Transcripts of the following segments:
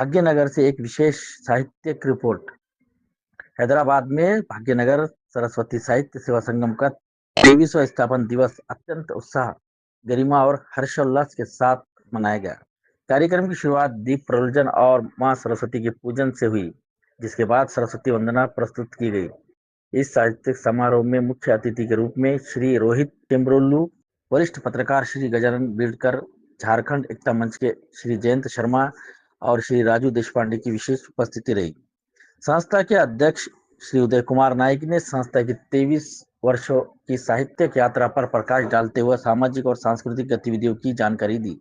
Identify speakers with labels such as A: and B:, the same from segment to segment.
A: भाग्यनगर से एक विशेष साहित्यिक रिपोर्ट। हैदराबाद में भाग्यनगर सरस्वती साहित्य सेवा संगम का 23वां स्थापना दिवस अत्यंत उत्साह, गरिमा और हर्षोल्लास के साथ मनाया गया। कार्यक्रम की शुरुआत दीप प्रज्वलन और मां सरस्वती के पूजन से हुई, जिसके बाद सरस्वती वंदना प्रस्तुत की गई। इस साहित्यिक समारोह में मुख्य अतिथि के रूप में श्री रोहित टेम्ब्रोलू, वरिष्ठ पत्रकार श्री गजानन बिडकर, झारखंड एकता मंच के श्री जयंत शर्मा और श्री राजू देशपांडे की विशेष उपस्थिति रही। संस्था के अध्यक्ष श्री उदय कुमार नाइक ने संस्था की 23 वर्षों की साहित्यिक यात्रा पर प्रकाश डालते हुए सामाजिक और सांस्कृतिक गतिविधियों की जानकारी दी।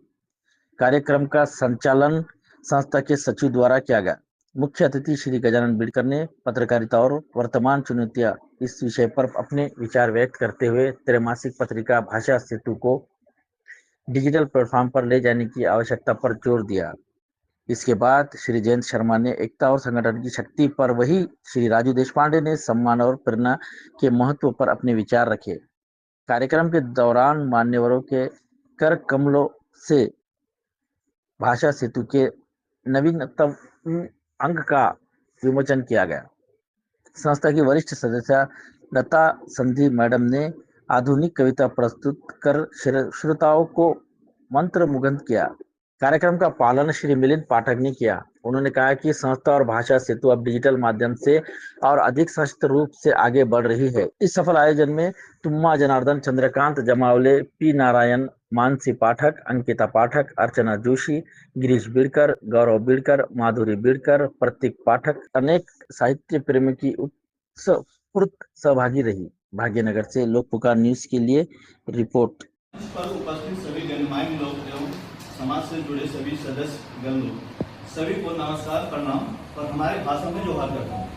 A: कार्यक्रम का संचालन संस्था के सचिव द्वारा किया गया। मुख्य अतिथि श्री गजानन बिडकर ने पत्रकारिता और वर्तमान चुनौतियां इस विषय पर अपने विचार व्यक्त करते हुए त्रैमासिक पत्रिका भाषा सेतु को डिजिटल प्लेटफॉर्म पर ले जाने की आवश्यकता पर जोर दिया। इसके बाद श्री जयंत शर्मा ने एकता और संगठन की शक्ति पर, वही श्री राजू देशपांडे ने सम्मान और प्रेरणा के महत्व पर अपने विचार रखे। कार्यक्रम के दौरान मान्यवरों के कर कमलों से भाषा सेतु के नवीनतम अंक का विमोचन किया गया। संस्था की वरिष्ठ सदस्य लता संधि मैडम ने आधुनिक कविता प्रस्तुत कर श्रोताओं को मंत्रमुग्ध किया। कार्यक्रम का पालन श्री मिलिंद पाठक ने किया। उन्होंने कहा कि संस्था और भाषा सेतु अब डिजिटल माध्यम से और अधिक सशक्त रूप से आगे बढ़ रही है। इस सफल आयोजन में तुम्मा जनार्दन, चंद्रकांत जमावले, पी नारायण, मानसी पाठक, अंकिता पाठक, अर्चना जोशी, गिरीश बिडकर, गौरव बिडकर, माधुरी बिडकर, प्रतीक पाठक, अनेक साहित्य प्रेमी की उत्स्फूर्त सहभागी रही। भाग्यनगर से लोक पुकार न्यूज के लिए रिपोर्ट।
B: पर उपस्थित सभी गणमान्य लोग एवं समाज से जुड़े सभी सदस्य गण लोग सभी को नमस्कार, प्रणाम और हमारे भाषा में जोहार करता हूँ।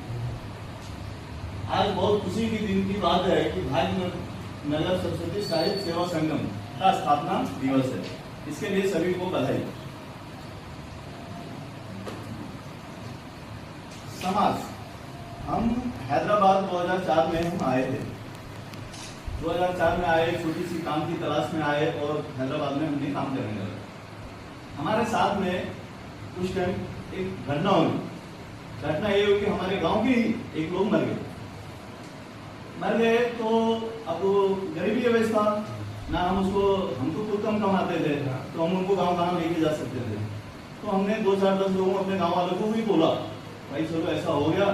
B: आज बहुत खुशी की दिन की बात है कि भाग्यनगर सरस्वती साहित्य सेवा संगम का स्थापना दिवस है। इसके लिए सभी को बधाई। समाज, हम हैदराबाद 2004 में हम आए थे। 2004 में आए, छोटी सी काम की तलाश में आए और हैदराबाद में हमने काम करने लगा। हमारे साथ में कुछ टाइम एक घटना हुई। घटना ये हुई कि हमारे गांव के ही एक लोग मर गए। तो अब गरीबी अवस्था ना, हम तो खुद कम कमाते थे, तो हम उनको गांव कहाँ लेके जा सकते थे। तो हमने 2-4-10 लोगों अपने गांव वालों को भी बोला, भाई चलो ऐसा हो गया,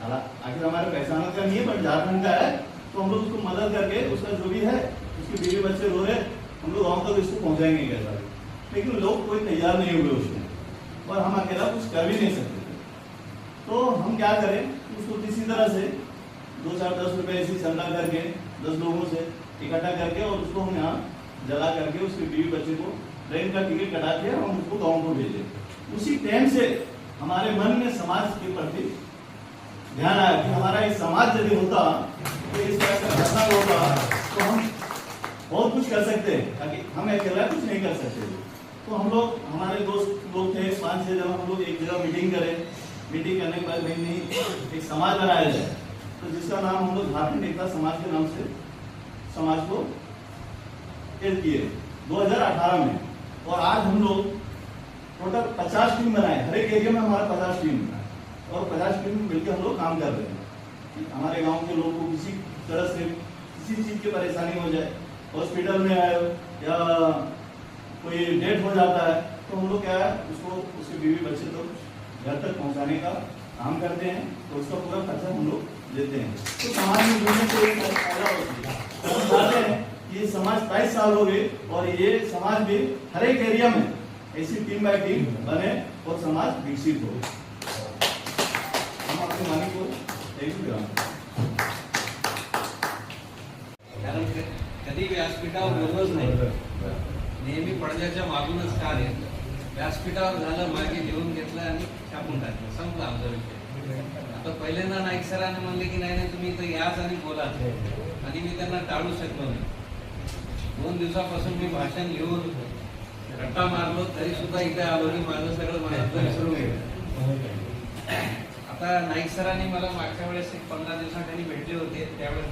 B: आखिर हमारे पहचान का नहीं है पर झारखंड का है, तो हम लोग उसको मदद करके उसका जो भी है, उसके बीवी बच्चे रो रहे, हम लोग गाँव तक इसको पहुँचाएंगे कैसा। लेकिन लोग कोई तैयार नहीं हुए उसमें, और हम अकेला कुछ कर भी नहीं सकते थे। तो हम क्या करें, उसको किसी तरह से 2-4-10 रुपए ऐसी चंदा करके 10 लोगों से इकट्ठा करके और उसको हम यहाँ जला करके उसके बीवी बच्चे को ट्रेन का टिकट कटा के हम उसको गाँव को भेजे। उसी टाइम से हमारे मन में समाज के प्रति ध्यान आया कि हमारा एक समाज यदि होता तो इस तरह का घटना होता तो हम बहुत कुछ कर सकते हैं, ताकि हम अकेला कुछ नहीं कर सकते। तो हम लोग, हमारे दोस्त लोग थे 5-6 जन, हम लोग एक जगह मीटिंग करें। मीटिंग करने के बाद नहीं एक समाज बनाया जाए, तो जिसका नाम हम लोग झारखंड एकता समाज के नाम से समाज को किए 2018 में। और आज हम लोग टोटल 50 टीम बनाए। हर एक एरिया में हमारा 50 टीम है और 50 टीम मिलकर हम लोग काम कर रहे हैं। हमारे गांव के लोगों को किसी तरह से किसी चीज की परेशानी हो जाए, हॉस्पिटल में आए या कोई डेथ हो जाता है, तो हम लोग क्या है उसको उसके बीवी बच्चे तो घर तक पहुंचाने का काम करते हैं। तो उसका पूरा खर्चा हम लोग देते हैं। तो समाज में जुड़ने से एक फायदा होता है। तो हम चाहते हैं ये समाज 23 साल हो गए और ये समाज भी हर एक एरिया में ऐसी टीम बाय टीम बने और समाज विकसित हो। हम अपने मालिक को थैंक यू।
C: कारण कधी व्यासपीठावर बोलच नाही, नेहमी पडद्याच्या मागूनच कार्य. व्यासपीठावर झालं, मागे लिहून घेतलं आणि छापून टाकलं, संपला आमचा विषय. आता पहिल्यांदा नाईक सरांनी म्हणले की नाही नाही तुम्ही इथं याच आणि बोला, आणि मी त्यांना टाळू शकलो नाही. 2 दिवसापासून मी भाषण लिहून रट्टा मारलो, तरी सुद्धा इथे आलो की माझं सगळं मनातलं विसरून गेलं. आता नाईक सरांनी मला मागच्या वेळेस एक 15 दिवसांनी भेटले होते. त्यावेळेस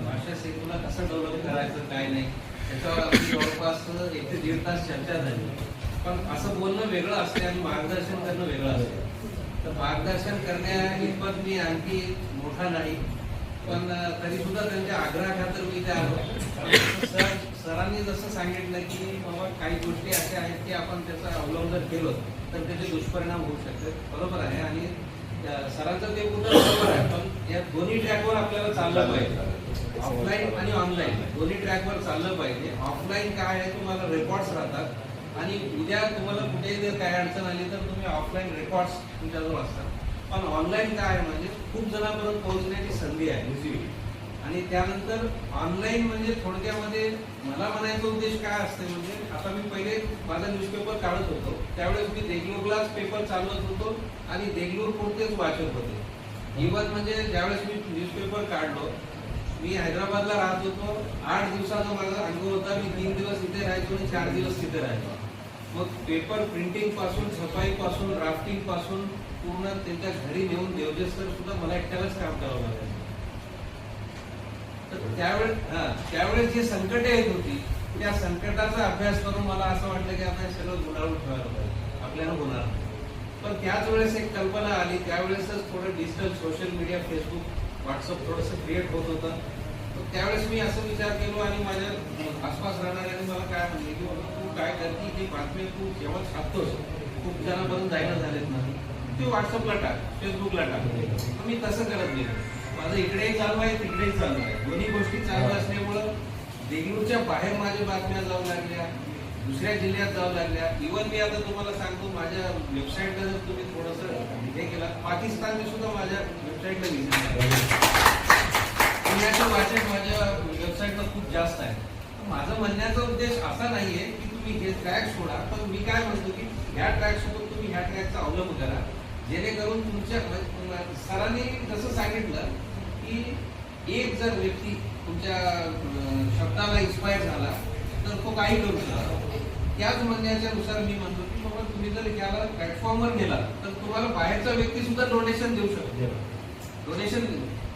C: भाषा सेतूला कसं डेव्हलप करायचं काय नाही त्याच्यावर आपली जवळपास 1 ते 1.5 तास चर्चा झाली. पण असं बोलणं वेगळं असते आणि मार्गदर्शन करणं वेगळं असते. तर मार्गदर्शन करण्या इतपत मी आणखी मोठा नाही, पण तरी सुद्धा त्यांच्या आग्रहाखातर मी इथे आलो. सरांनी जसं सांगितलं की बाबा काही गोष्टी अशा आहेत की आपण त्याचा अवलंब जर केलो तर त्याचे दुष्परिणाम होऊ शकतात. बरोबर आहे आणि सरांचं ते मुद्दा बरोबर आहे, पण या दोन्ही ट्रॅकवर आपल्याला चाललं पाहिजे. ऑफलाईन आणि ऑनलाईन दोन्ही ट्रॅकवर चाललं पाहिजे. ऑफलाईन काय आहे, तुम्हाला रेकॉर्ड्स राहतात आणि उद्या तुम्हाला कुठेही जर काय अडचण आली तर तुम्ही ऑफलाईन रेकॉर्ड्स तुमच्याजवळ असतात. पण ऑनलाईन काय आहे म्हणजे खूप जणांपर्यंत पोहोचण्याची संधी आहे इझिली. आणि त्यानंतर ऑनलाईन म्हणजे थोडक्यामध्ये मला म्हणायचा उद्देश काय असते म्हणजे आता मी पहिले माझा न्यूजपेपर काढत होतो, त्यावेळेस मी देगलूरलाच पेपर चालवत होतो आणि देगलूर पुरतेच वाचत होते. इव्हन म्हणजे ज्यावेळेस मी न्यूजपेपर काढलो, मी हैदराबादला राहत होतो, 8 दिवसाचा माझा अनुभव होता. मी 3 दिवस इथे राहायचो आणि 4 दिवस तिथे राहायचो. मग पेपर प्रिंटिंग पासून, छपाई पासून, ड्राफ्टिंग पासून पूर्ण त्यांच्या घरी नेऊन देवजेस्तर सुद्धा मला एकट्यालाच काम करावं लागायचं. त्यावेळेस जी संकटे येत होती त्या संकटाचा अभ्यास करून मला असं वाटलं की आपण सगळं गुंडाळून ठेवायला पाहिजे, आपल्याला होणार. पण त्याच वेळेस एक कल्पना आली, त्यावेळेसच थोडं digital social media, Facebook, WhatsApp थोडंसं क्रिएट होत होतं. त्यावेळेस मी असं विचार केलो आणि माझ्या आसपास राहणाऱ्यांनी मला काय म्हणले की तू काय करते की बातम्या तू जेव्हा छापतोस खूप जणांपर्यंत जायला झालेत नाही, ते व्हॉट्सअपला टाक, फेसबुकला टाक. मी तसं करत गेलो. माझं इकडेही चालू आहे, तिकडेही चालू आहे. दोन्ही गोष्टी चालू असल्यामुळं देगलूरच्या बाहेर माझ्या बातम्या जाऊ लागल्या, दुसऱ्या जिल्ह्यात जाऊ लागल्या. इव्हन मी आता तुम्हाला सांगतो, माझ्या वेबसाईटला जर तुम्ही थोडंसं हे केलं, पाकिस्तानने सुद्धा माझ्या वेबसाईटला विजिट पुण्याचं वाचन माझ्या वेबसाईटला खूप जास्त आहे. माझं म्हणण्याचा उद्देश असा नाहीये की तुम्ही हे ट्रॅक सोडा, पण मी काय म्हणतो की ह्या ट्रॅक सोबत तुम्ही ह्या ट्रॅकचा अवलंब करा, जेणेकरून तुमच्या सरांनी जसं सांगितलं की एक जर व्यक्ती तुमच्या शब्दाला इन्स्पायर झाला तर तो काही करू शकतो. त्याच म्हणण्याच्या नुसार मी म्हणतो की बाबा तुम्ही जर याला प्लॅटफॉर्मवर गेला तर तुम्हाला बाहेरचा व्यक्ती सुद्धा डोनेशन देऊ शकतो. डोनेशन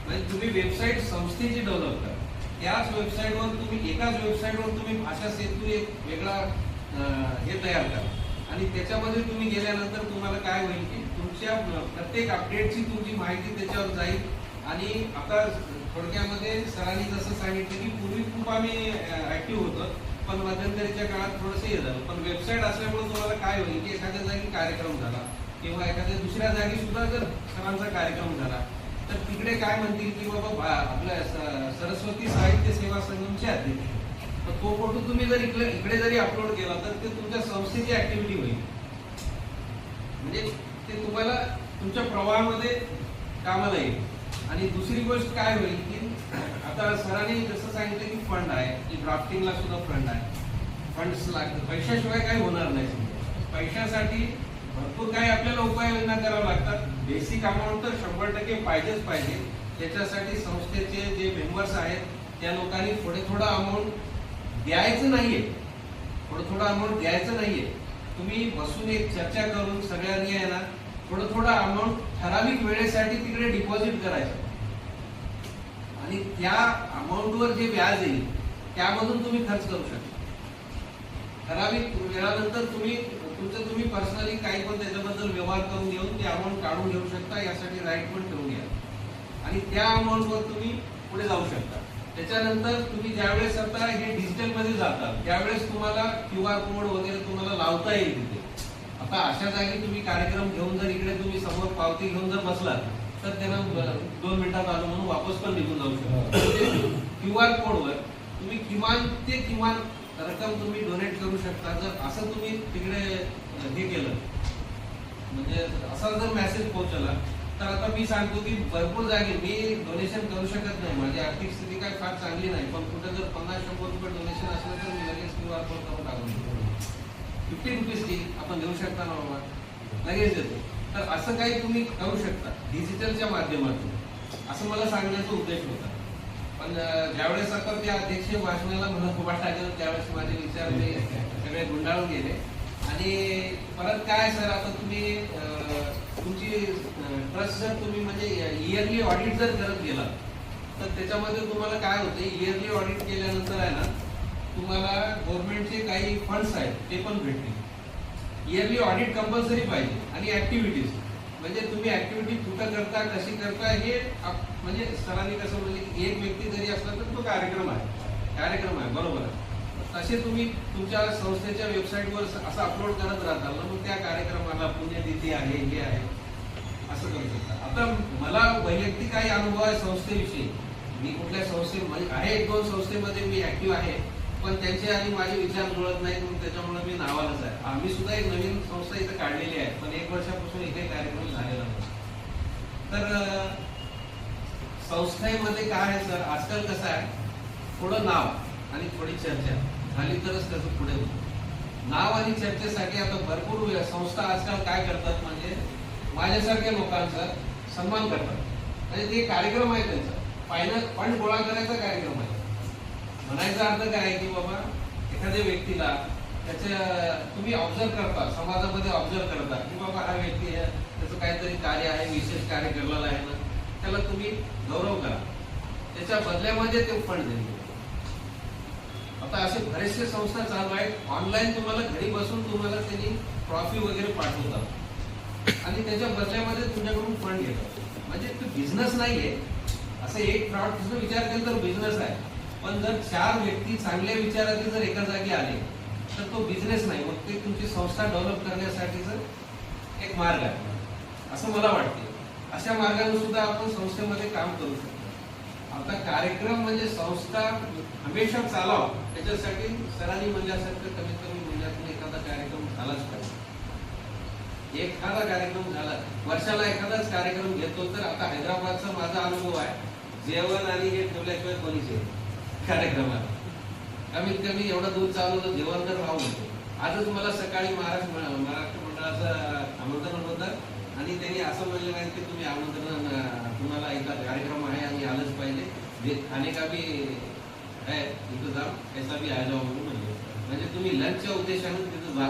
C: म्हणजे तुम्ही वेबसाईट संस्थेची डेव्हलप करा. त्याच वेबसाईटवर तुम्ही एकाच वेबसाईटवर तुम्ही भाषा सेतू एक वेगळा हे तयार करा आणि त्याच्यामध्ये तुम्ही गेल्यानंतर तुम्हाला काय होईल की तुमच्या प्रत्येक अपडेटची तुमची माहिती त्याच्यावर जाईल. आणि आता थोडक्यामध्ये सरांनी जसं सांगितलं की पूर्वी खूप आम्ही ऍक्टिव्ह होतो, पण मध्यंतरीच्या काळात थोडंसं हे झालं. पण वेबसाईट असल्यामुळे तुम्हाला काय होईल की एखाद्या जागी कार्यक्रम झाला किंवा एखाद्या दुसऱ्या जागी सुद्धा जर सरांचा कार्यक्रम झाला तर तिकडे काय म्हणतील की बाबा आपल्या सरस्वती साहित्य सेवा संगमचे अध्यक्ष, तर तो फोटो तुम्ही जर इकडे जरी अपलोड केला तर ते तुमच्या संस्थेची ऍक्टिव्हिटी होईल. म्हणजे ते तुम्हाला तुमच्या प्रवाहामध्ये कामाला येईल. आणि दुसरी गोष्ट काय होईल की आता सरांनी जसं सांगितलं की फंड आहे, की ड्राफ्टिंगला सुद्धा फंड आहे, फंड्स लागतात, पैशाशिवाय काही होणार नाही. पैशासाठी भरपूर काही आपल्याला उपाययोजना कराव्या लागतात. बेसिक अमाऊंट तर 100% पाहिजेच पाहिजे. त्याच्यासाठी संस्थेचे जे मेंबर्स आहेत त्या लोकांनी थोडं अमाऊंट द्यायचं नाहीये, थोडं अमाऊंट द्यायचं नाहीये. तुम्ही बसून एक चर्चा करून सगळ्यांनी आहे ना थोडं अमाऊंट ठराविक वेळेसाठी तिकडे डिपॉझिट करायचं आणि त्या अमाऊंटवर जे व्याज येईल त्यामधून तुम्ही खर्च करू शकता. ठराविक वेळानंतर तुम्ही पर्सनली काही पण त्याच्याबद्दल व्यवहार करून घेऊन ते अमाऊंट काढून घेऊ शकता. यासाठी राईट पण ठेवून घ्या आणि त्या अमाऊंटवर तुम्ही पुढे जाऊ शकता. त्याच्यानंतर तुम्ही ज्यावेळेस आता हे डिजिटल मध्ये जातात त्यावेळेस तुम्हाला QR कोड वगैरे तुम्हाला लावता येईल तिथे. आता अशा जागी तुम्ही कार्यक्रम घेऊन जर इकडे तुम्ही समोर पावती घेऊन जर बसला तर त्यांना 2 मिनिटात आलो म्हणून वापस पण निघून जाऊ शकता. QR कोडवर तुम्ही किमान रक्कम तुम्ही डोनेट करू शकता. जर असं तुम्ही तिकडे हे केलं म्हणजे असा जर मेसेज पोहोचला तर आता मी सांगतो की भरपूर जागी मी डोनेशन करू शकत नाही, माझी आर्थिक स्थिती काय फार चांगली नाही, पण कुठे जर 50-100 रुपये डोनेशन असलं तर मी लगेच QR कोड करून टाकून 50 रुपीज की आपण देऊ शकता ना बाबा, लगेच देतो. तर असं काही तुम्ही करू शकता डिजिटलच्या माध्यमातून, असं मला सांगण्याचा उद्देश होता. पण ज्यावेळेस आता त्या अध्यक्ष भाषणाला मला खूप लागलं त्यावेळेस माझे विचार सगळे गुंडाळून गेले. आणि परत काय सर आता तुम्ही तुमची ट्रस्ट जर तुम्ही म्हणजे इयरली ऑडिट जर करत गेला तर त्याच्यामध्ये तुम्हाला काय होते, इयरली ऑडिट केल्यानंतर आहे ना तुम्हाला गव्हर्नमेंटचे काही फंड्स आहेत ते पण भेटतील. इयरली ऑडिट कंपल्सरी पाहिजे आणि ऍक्टिव्हिटीज म्हणजे तुम्ही ऍक्टिव्हिटी कुठं करता कशी करता हे म्हणजे सरांनी कसं म्हणजे की एक व्यक्ती जरी असला तर तो कार्यक्रम आहे बरोबर आहे. तसे तुम्ही तुमच्या संस्थेच्या वेबसाईटवर असं अपलोड करत राहताल ना मग त्या कार्यक्रमाला पुण्यतिथी आहे हे आहे असं करू शकता. आता मला वैयक्तिक काही अनुभव आहे संस्थेविषयी. मी कुठल्या संस्थेमध्ये आहे 1-2 संस्थेमध्ये मी ऍक्टिव्ह आहे पण त्यांचे आणि माझे विचार जुळत नाहीत म्हणून त्याच्यामुळे मी नावालाच आहे. आम्ही सुद्धा एक नवीन संस्था इथं काढलेली आहे पण 1 वर्षापासून एकही कार्यक्रम झालेला नाही. तर संस्थेमध्ये काय आहे सर आजकाल कसं आहे थोडं नाव आणि थोडी चर्चा झाली तरच त्याचं पुढे होतं. नाव आणि चर्चेसाठी आता भरपूर संस्था आजकाल काय करतात म्हणजे माझ्यासारख्या लोकांचा सन्मान करतात म्हणजे ते कार्यक्रम आहे त्यांचा फंड गोळा करायचा कार्यक्रम आहे. म्हणायचा अर्थ काय आहे की बाबा एखाद्या व्यक्तीला त्याच्या तुम्ही ऑब्झर्व करता समाजामध्ये ऑब्झर्व करता की बाबा हा व्यक्ती आहे त्याचं काहीतरी कार्य आहे विशेष कार्य केलेलं आहे ना त्याला तुम्ही गौरव करा त्याच्या बदल्यामध्ये ते फंड देईल. आता असे बरेचसे संस्था चालू आहेत ऑनलाईन तुम्हाला घरी बसून तुम्हाला त्यांनी ट्रॉफी वगैरे पाठवतात आणि त्याच्या बदल्यामध्ये तुमच्याकडून फंड घेतात. म्हणजे तो बिझनेस नाहीये असं एक फ्रॉड विचार केला तर बिझनेस आहे पण जर 4 व्यक्ती चांगल्या विचाराचे जर एका जागी आले तर तो बिझनेस नाही मग ते तुमची संस्था डेव्हलप करण्यासाठीच एक मार्ग आहे असं मला वाटते. अशा मार्गाने सुद्धा आपण संस्थेमध्ये काम करू शकतो. आता कार्यक्रम म्हणजे संस्था हमेशा चालाव त्याच्यासाठी सरांनी म्हणल्यासारखं कमीत कमी महिन्यातून एखादा कार्यक्रम झालाच पाहिजे. एखादा कार्यक्रम झाला वर्षाला एखादाच कार्यक्रम घेतो तर आता हैदराबादचा माझा अनुभव आहे जेवण आणि हे ठेवल्याशिवाय कोणीच येत कार्यक्रमाला. कमीत कमी एवढं दूध चालवलं जेवण तर राहू नये. आजच मला सकाळी महाराष्ट्र मंडळाचं आमंत्रण होतं आणि त्यांनी असं म्हणलं नाही की तुम्ही आमंत्रण तुम्हाला एका कार्यक्रम आहे आणि आलंच पाहिजे खाणे का भी है इंतजाम ऐसा भी आ जाओ म्हणून म्हणले. म्हणजे तुम्ही लंचच्या उद्देशाने तिथं जा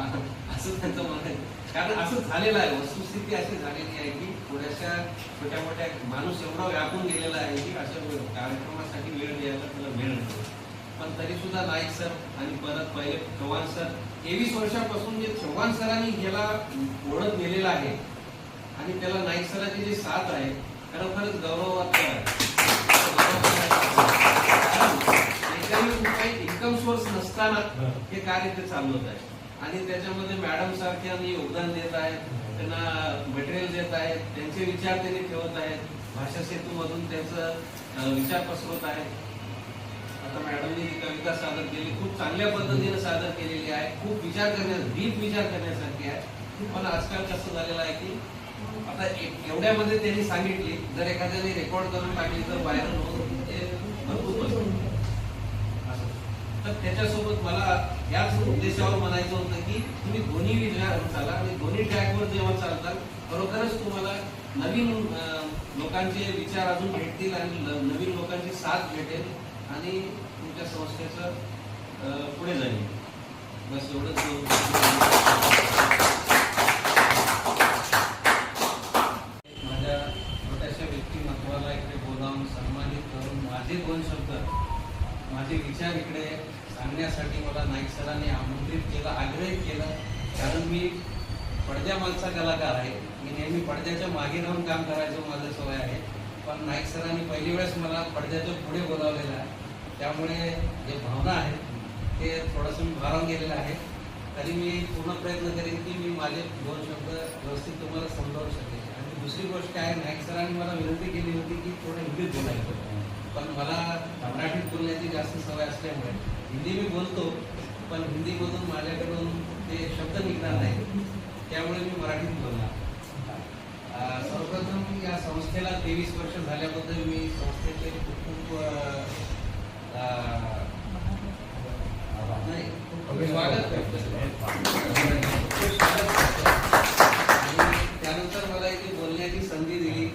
C: असं त्यांचं म्हणणं. कारण असं झालेलं आहे वस्तुस्थिती अशी झालेली आहे की थोड्याशा छोट्या मोठ्या माणूस एवढा व्यापून गेलेला आहे की अशा कार्यक्रमासाठी वेळ द्यायला त्याला वेळ नसतो. पण तरी सुद्धा नाईक सर आणि परत पहिले चव्हाण सर 23 वर्षापासून जे चव्हाण सरांनी याला ओळख दिलेला आहे आणि त्याला नाईक सरांची जी साथ आहे खरोखरच गौरवास्पद आहे. इन्कम सोर्स नसताना हे कार्य ते चालवत आहे आणि त्याच्यामध्ये मॅडम सारख्यांनी योगदान देत आहेत त्यांना मटेरियल देत आहेत त्यांचे विचार त्यांनी ठेवत आहेत भाषा सेतूमधून त्यांचं विचार पसरवत आहेत. आता मॅडमनी जी कविता सादर केली खूप चांगल्या पद्धतीने सादर केलेली आहे. खूप डीप विचार करण्यासारखी आहे. पण आजकाल कसं झालेलं आहे की आता एवढ्यामध्ये त्यांनी सांगितली जर एखाद्याने रेकॉर्ड करून टाकली तर व्हायरल होऊन ते भरपूर बसतं. तर त्याच्यासोबत मला याच उद्देशावर म्हणायचं होतं की तुम्ही दोन्ही विचार चाला आणि दोन्ही ट्रॅकवर जेव्हा चालताल खरोखरच तुम्हाला नवीन लोकांचे विचार अजून भेटतील आणि नवीन लोकांची साथ भेटेल आणि तुमच्या संस्थेचं पुढे जाईल. बस एवढंच. माझ्या छोट्याशा व्यक्तिमत्वाला इकडे बोलावून सन्मानित करून माझे 2 शब्द माझे विचार इकडे सांगण्यासाठी मला नाईक सरांनी आमंत्रित केलं आग्रहित केलं. कारण मी पडद्यामागचा कलाकार आहे. मी नेहमी पडद्याच्या मागे राहून काम करायचं माझं सवय आहे. पण नाईक सरांनी पहिली वेळेस मला पडद्याच्या पुढे बोलावलेलं आहे. त्यामुळे जे भावना आहेत ते थोडंसं मी भारावून गेलेलं आहे. तरी मी पूर्ण प्रयत्न करेन की मी माझे 2 शब्द व्यवस्थित तुम्हाला समजावू शकेल. आणि दुसरी गोष्ट आहे नाईक सरांनी मला विनंती केली होती की थोडं हिंदीत बोलायचं पण मला मराठीत बोलण्याची जास्त सवय असल्यामुळे हिंदी मी बोलतो पण हिंदीमधून माझ्याकडून ते शब्द निघणार नाही त्यामुळे मी मराठीत बोलणार. सर्वप्रथम या संस्थेला 23 वर्ष झाल्याबद्दल मी संस्थेचे खूप स्वागत करतो. आणि त्यानंतर मला इथे बोलण्याची संधी दिली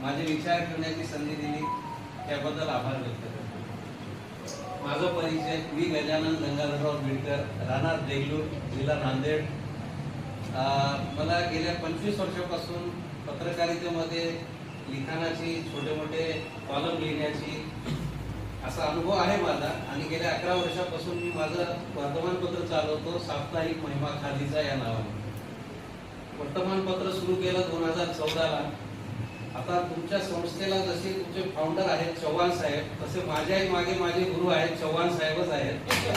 C: माझे विचार करण्याची संधी दिली त्याबद्दल आभार व्यक्त करतो. माझा परिचय मी गजानन गंगाधरराव बिडकर राहणार देगलूर जिल्हा नांदेड. मला गेल्या 25 वर्षापासून पत्रकारितेमध्ये लिखाणाची छोटे मोठे कॉलम लिहिण्याची असा अनुभव आहे माझा. आणि गेल्या 11 वर्षापासून मी माझं वर्तमानपत्र चालवतो साप्ताहिक महिमा खादीचा या नावाने. वर्तमानपत्र सुरू केलं 2014ला. आता तुमच्या संस्थेला जसे तुमचे फाउंडर आहेत चव्हाण साहेब, तसे माझ्याही मागे माझे गुरु आहेत चव्हाण साहेबच आहेत. त्यांच्या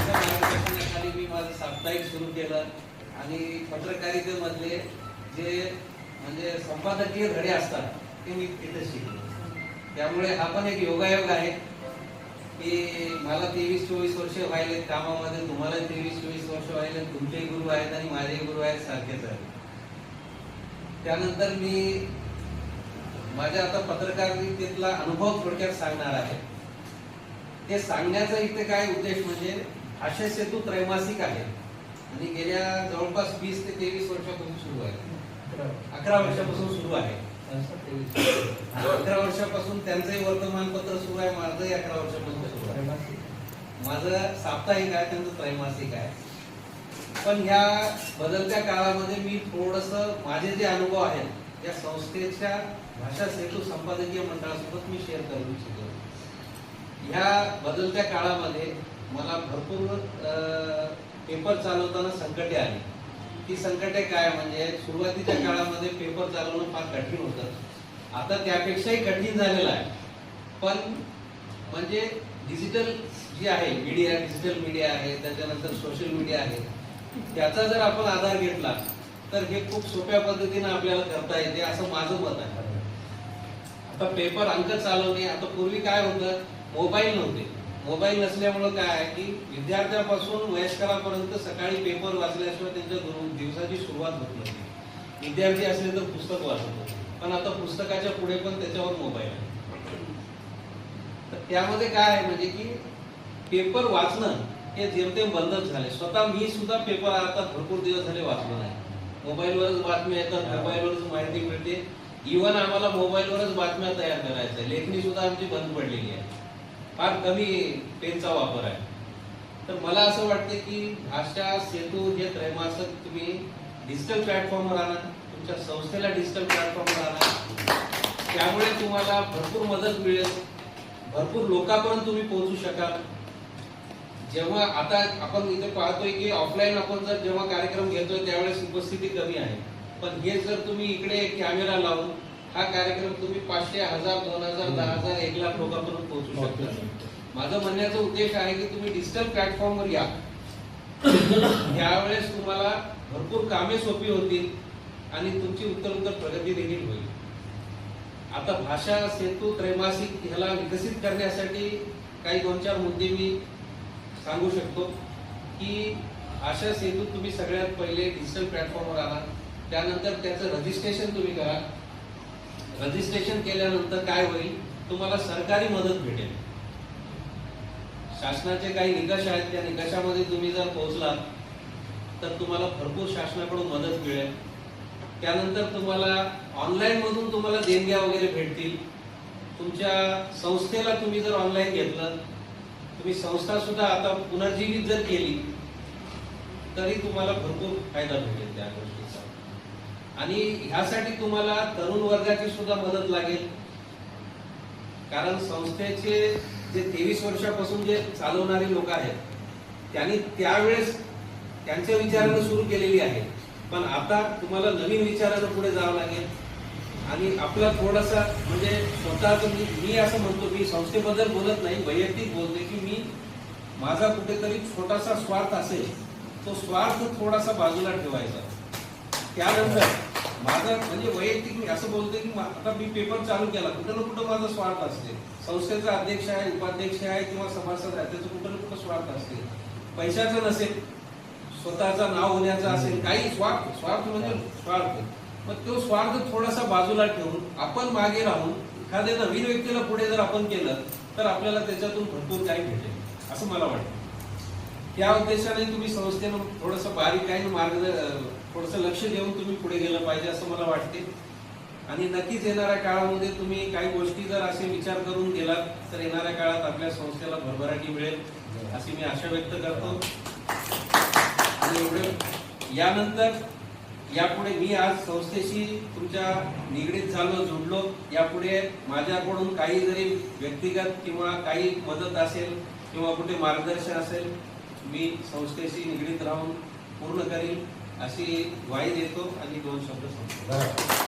C: मार्गदर्शनाखाली मी माझं साप्ताहिक सुरू केलं आणि पत्रकारितेमधले जे म्हणजे संपादकीय धडे असतात ते मी तिथे शिकलो. त्यामुळे हा पण एक योगायोग आहे की मला 23-24 वर्ष व्हायले कामामध्ये, तुम्हाला 23-24 वर्ष व्हायले, तुमचे गुरु आहेत आणि माझे गुरु आहेत सारखेच आहेत. त्यानंतर मी माझ्या आता पत्रकारितेतला अनुभव थोडक्यात सांगणार आहे. ते सांगण्याचा इथे काय उद्देश म्हणजे भाषा सेतू त्रैमासिक आहे आणि गेल्या जवळपास 20 ते 23 वर्षापासून सुरू आहे. 11 वर्षापासून सुरू आहे. 11 वर्षापासून त्यांचंही वर्तमानपत्र सुरू आहे, माझंही 11 वर्षापासून सुरू आहे. माझं साप्ताहिक आहे, त्यांचं त्रैमासिक आहे. पण ह्या बदलत्या काळामध्ये मी थोडंसं माझे जे अनुभव आहेत या संस्थेच्या भाषा सेतू संपादकीय मंडळासोबत मी शेअर करू इच्छितो. ह्या बदलत्या काळामध्ये मला भरपूर पेपर चालवताना संकटे आली. ती संकटे काय म्हणजे सुरुवातीच्या काळामध्ये पेपर चालवणं फार कठीण होतं. आता त्यापेक्षाही कठीण झालेलं आहे. पण म्हणजे डिजिटल जी आहे मीडिया, डिजिटल मीडिया आहे, त्याच्यानंतर सोशल मीडिया आहे, त्याचा जर आपण आधार घेतला तर हे खूप सोप्या पद्धतीने आपल्याला करता येते असं माझं मत आहे. आता पेपर अंक चालवणे, आता पूर्वी काय होतं, मोबाईल नव्हते. मोबाईल नसल्यामुळं काय आहे की विद्यार्थ्यापासून वयस्करापर्यंत सकाळी पेपर वाचल्याशिवाय त्यांच्या दिवसाची सुरुवात होत नव्हती. विद्यार्थी असले तर पुस्तक वाचत होते, पण आता पुस्तकाच्या पुढे पण त्याच्यावर मोबाईल आहे. तर त्यामध्ये काय आहे म्हणजे की पेपर वाचणं हे जेमतेम बंदच झाले. स्वतः मी सुद्धा पेपर आता भरपूर दिवस झाले वाचलो नाही. मोबाईलवरच बातम्या येतात, मोबाईलवरच माहिती मिळते. इव्हन आम्हाला मोबाईलवरच बातम्या तयार करायच्या, लेखणी सुद्धा आमची बंद पडलेली आहे. फार कमी पेनचा वापर आहे. तर मला असं वाटतं की भाषा सेतू हे त्रैमासिक तुम्ही डिजिटल प्लॅटफॉर्मवर आणा, तुमच्या संस्थेला डिजिटल प्लॅटफॉर्मवर आणा. त्यामुळे तुम्हाला भरपूर मदत मिळेल, भरपूर लोकांपर्यंत तुम्ही पोहोचू शकाल. जेव्हा आता आपण इथे पाहतोय की ऑफलाईन आपण जर जेव्हा कार्यक्रम घेतोय त्यावेळेस उपस्थिती कमी आहे, पण हे जर तुम्ही इकडे कॅमेरा लावून हा कार्यक्रम तुम्ही 500, 1000, 2000, 10,000, 1 लाख लोकांपर्यंत पोहोचू शकता. माझं म्हणण्याचा उद्देश आहे की तुम्ही डिजिटल प्लॅटफॉर्मवर या. यावेळेस तुम्हाला भरपूर कामे सोपी होतील आणि तुमची उत्तरोत्तर प्रगती देखील होईल. आता भाषा सेतू त्रैमासिक ह्याला विकसित करण्यासाठी काही 2-4 मुद्दे मी सांगू शकतो की भाषा सेतू तुम्ही सगळ्यात पहिले डिजिटल प्लॅटफॉर्मवर आणा. त्यानंतर त्याचं रजिस्ट्रेशन तुम्ही करा. रजिस्ट्रेशन केल्यानंतर काय होईल, तुम्हाला सरकारी मदत भेटेल. शासनाचे काही निकष आहेत, त्या निकषामध्ये तुम्ही जर पोहोचलात तर तुम्हाला भरपूर शासनाकडून मदत मिळेल. त्यानंतर तुम्हाला ऑनलाईन मधून तुम्हाला देणग्या वगैरे भेटतील. तुमच्या संस्थेला तुम्ही जर ऑनलाईन घेतलं, तुम्ही संस्था सुद्धा आता पुनर्जीवित जर केली तरी तुम्हाला भरपूर फायदा भेटेल त्या गोष्टीचा. आणि ह्यासाठी तुम्हाला तरुण वर्गाची सुद्धा मदत लागेल, कारण संस्थेचे जे 23 वर्षापासून जे चालवणारे लोक आहेत त्यांनी त्यावेळेस त्यांच्या विचारानं सुरू केलेली आहे. पण आता तुम्हाला नवीन विचारानं पुढे जावं लागेल आणि आपला थोडासा म्हणजे स्वतःच मी असं म्हणतो, मी संस्थेबद्दल बोलत नाही, वैयक्तिक बोलते की मी माझा कुठेतरी छोटासा स्वार्थ असेल, तो स्वार्थ थोडासा बाजूला ठेवायचा. त्यानंतर माझा म्हणजे वैयक्तिक मी असं बोलते की आता मी पेपर चालू केला, कुठं ना कुठं माझा स्वार्थ असते. संस्थेचा अध्यक्ष आहे, उपाध्यक्ष आहे किंवा सभासद आहे, त्याचं कुठं ना कुठं स्वार्थ असते. पैशाचं नसेल, स्वतःचं नाव होण्याचं असेल, काही स्वार्थ म्हणजे स्वार्थ. मग तो स्वार्थ थोडासा बाजूला ठेवून आपण मागे राहून एखाद्या नवीन व्यक्तीला पुढे जर आपण केलं तर आपल्याला त्याच्यातून भरपूर काही भेटेल असं मला वाटतं. त्या उद्देशाने तुम्ही संस्थेनं थोडंसं बारीकाईने थोडंसं लक्ष देऊन तुम्ही पुढे गेलं पाहिजे असं मला वाटते. आणि नक्कीच येणाऱ्या काळामध्ये तुम्ही काही गोष्टी जर असे विचार करून गेलात तर येणाऱ्या काळात आपल्या संस्थेला भरभराटी मिळेल अशी मी आशा व्यक्त करतो. आणि एवढे यानंतर यापुढे मी आज संस्थेशी तुमच्या निगडीत झालो, जुडलो. यापुढे माझ्याकडून काही जरी व्यक्तिगत किंवा काही मदत असेल किंवा कुठे मार्गदर्शन असेल, मी संस्थेशी निगडीत राहून पूर्ण करील. अशी ग्वाही देतो आणि 2 शब्द संपतो.